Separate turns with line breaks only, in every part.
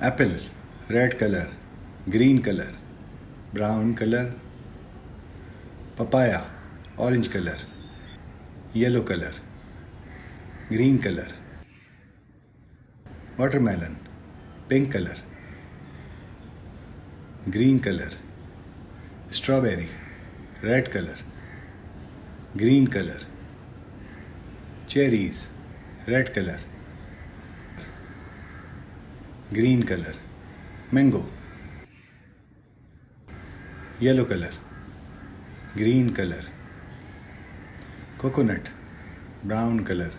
Apple, red color, green color, brown color. Papaya, orange color, yellow color, green color. Watermelon, pink color, green color. Strawberry, red color, green color. Cherries, red color, green color. Mango, yellow color, green color. Coconut, brown color,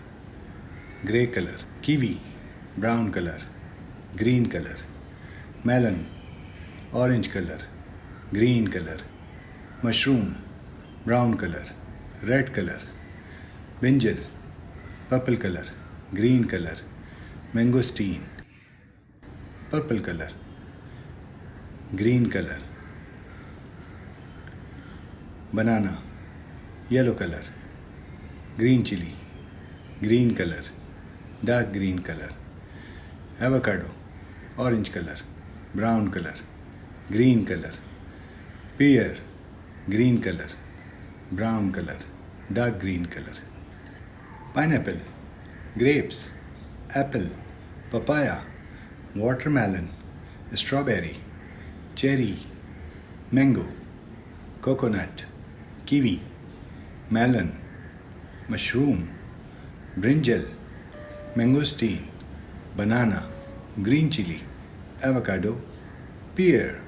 grey color. Kiwi, brown color, green color. Melon, orange color, green color. Mushroom, brown color, red color. Brinjal, purple color, green color. Mangosteen, purple color, green color. Banana, yellow color, green chili, green color, dark green color. Avocado, orange color, brown color, green color. Pear, green color, brown color, dark green color. Pineapple, grapes, apple, papaya, watermelon, strawberry, cherry, mango, coconut, kiwi, melon, mushroom, brinjal, mangosteen, banana, green chili, avocado, pear.